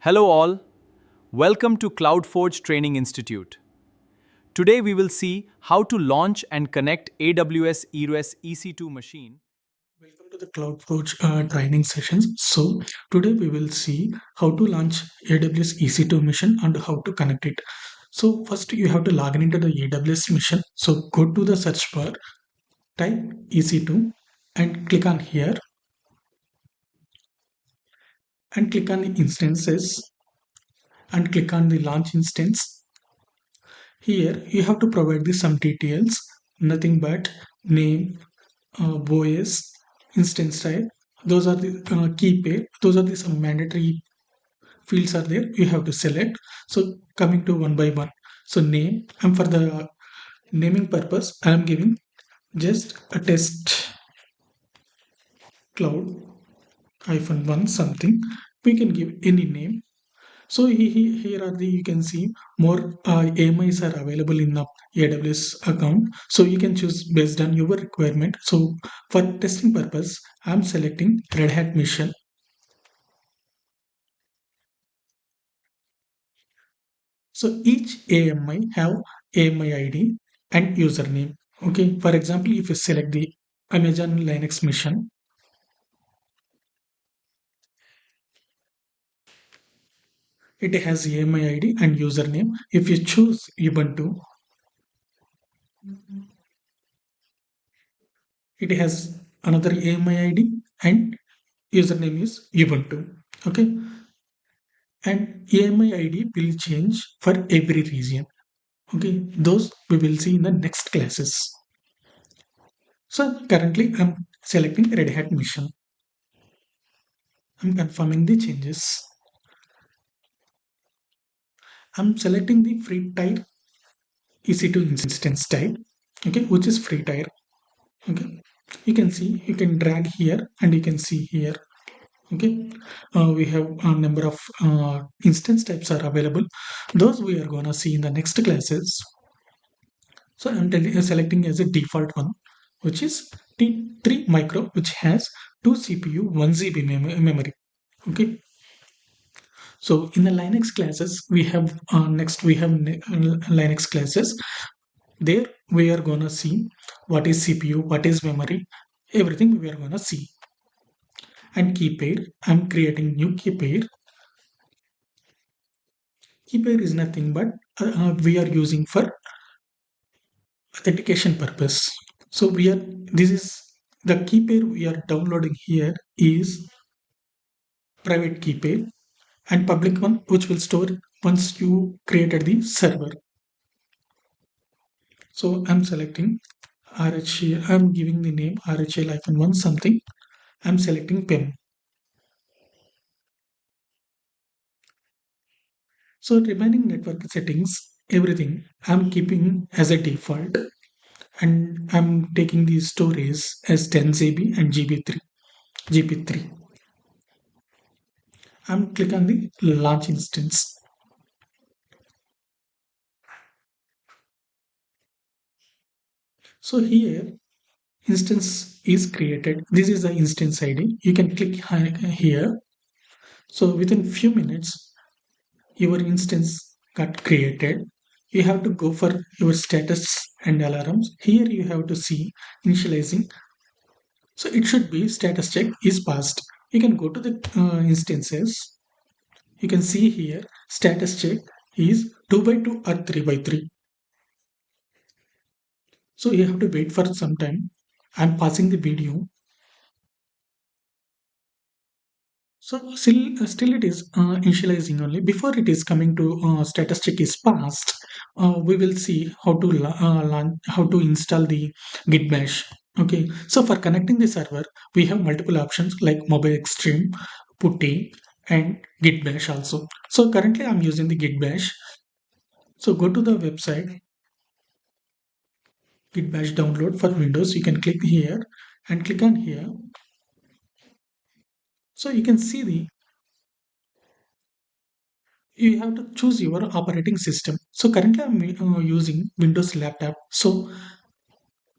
Hello all, welcome to CloudForge Training Institute. Today we will see how to launch and connect AWS ERS EC2 machine. Welcome to the CloudForge training sessions. So today we will see how to launch AWS EC2 mission and how to connect it. So first you have to log in into the AWS mission. So go to the search bar, type EC2 and click on here and click on the instances and click on the launch instance. Here you have to provide some details, nothing but name, OS, instance type. Those are the key pair. Those are the some mandatory fields are there, you have to select. So coming to one by one, so name, and for the naming purpose I am giving just a test cloud hyphen one something. We can give any name. So here are the, you can see more AMIs are available in the AWS account, so you can choose based on your requirement. So for testing purpose I'm selecting Red Hat Mission. So each AMI have AMI ID and username. Okay, for example, if you select the Amazon Linux mission, it has AMI ID and username. If you choose Ubuntu, it has another AMI ID and username is Ubuntu. Okay, and AMI ID will change for every region. Okay, those we will see in the next classes. So currently I'm selecting Red Hat mission. I'm confirming the changes. I'm selecting the free tier EC2 instance type, okay, which is free tier. Okay, you can see, you can drag here and you can see here. Okay, we have a number of instance types are available. Those we are gonna see in the next classes. So I'm selecting as a default one, which is T3 micro, which has 2 CPU, 1 GB memory. Okay, so in the Linux classes, we have next we have Linux classes. There we are gonna see what is CPU, what is memory, everything we are gonna see. And key pair, I'm creating new key pair. Key pair is nothing but we are using for authentication purpose. So this is the key pair we are downloading here is private key pair and public one which will store once you created the server. So I'm selecting RHA, I'm giving the name RHA-1 something. I'm selecting PEM. So remaining network settings, everything I'm keeping as a default, and I'm taking the storage as 10 GB and GB3. I'm click on the launch instance. So here instance is created. This is the instance ID. You can click here. So within few minutes, your instance got created. You have to go for your status and alarms. Here you have to see initializing. So it should be status check is passed. You can go to the instances. You can see here status check is 2 by 2 or 3 by 3. So you have to wait for some time. I'm passing the video. So still it is initializing only. Before it is coming to status check is passed, we will see how to how to install the Git Bash. Okay, so for connecting the server, we have multiple options like Mobile Extreme, PuTTY, and Git Bash also. So currently I'm using the Git Bash. So go to the website Git Bash download for Windows. You can click here and click on here. So you can see the you have to choose your operating system. So currently I'm using Windows laptop. So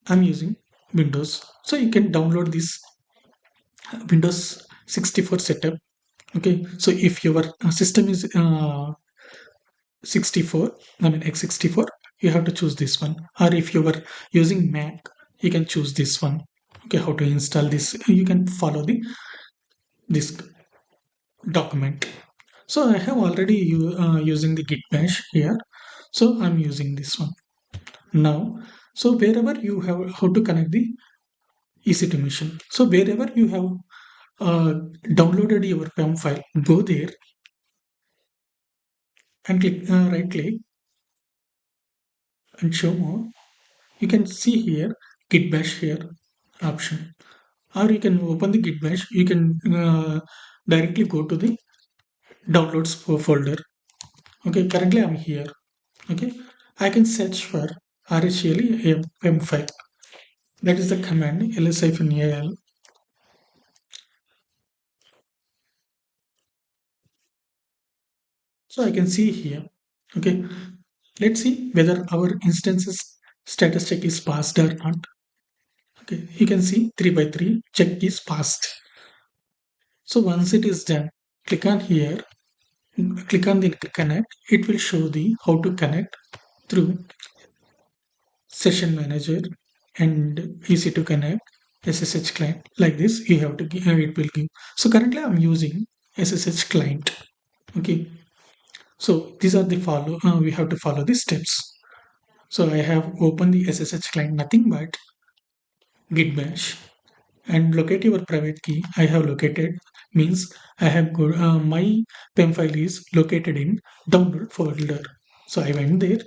I'm using Windows. So you can download this Windows 64 setup. Okay, so if your system is 64, I mean x64, you have to choose this one. Or if you are using Mac, you can choose this one. Okay, how to install this? You can follow the this document. So I have already using the Git Bash here. So I'm using this one now. So wherever you have how to connect the EC2 machine. So wherever you have uh, downloaded your PEM file, go there and click right click and show more. You can see here Git Bash here option, or you can open the Git Bash. You can directly go to the downloads folder. Okay, currently I'm here. Okay, I can search for RHEL PEM file. That is the command ls-al. So I can see here. Okay, let's see whether our instances status check is passed or not. Okay, you can see 3 by 3 check is passed. So once it is done, click on here, click on the connect. It will show the how to connect through session manager and EC2 connect SSH client. Like this, you have to give, it will give. So currently I'm using SSH client. Okay, so these are the follow. We have to follow the steps. So I have opened the SSH client, nothing but Git Bash, and locate your private key. I have located means I have my PEM file is located in download folder. So I went there.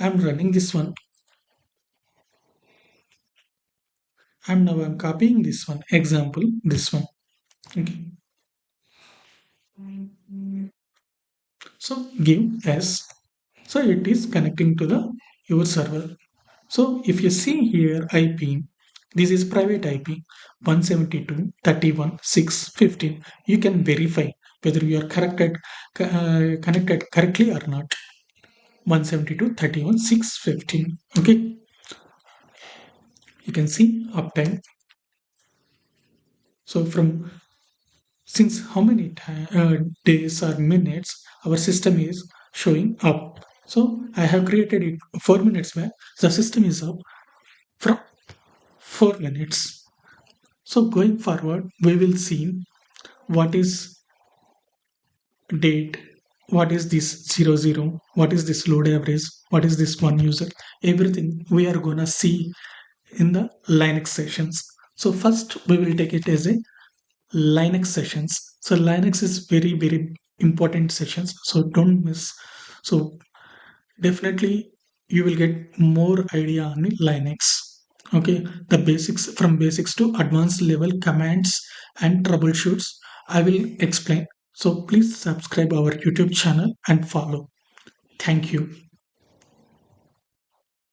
I'm running this one. I'm copying this one. Example, this one. Okay. So give S. So it is connecting to the your server. So if you see here IP, this is private IP 172.31.6.15. You can verify whether you are connected correctly or not. 172.31.6.15. Okay, you can see uptime. So from since how many days or minutes our system is showing up. So I have created it 4 minutes back. The system is up from 4 minutes. So going forward, we will see what is date, what is this 00, what is this load average, what is this one user. Everything we are gonna see in the Linux sessions. So first we will take it as a Linux sessions. So Linux is very important sessions. So don't miss. So definitely you will get more idea on Linux. Okay, the basics from basics to advanced level commands and troubleshoots I will explain. So please subscribe our YouTube channel and follow. Thank you.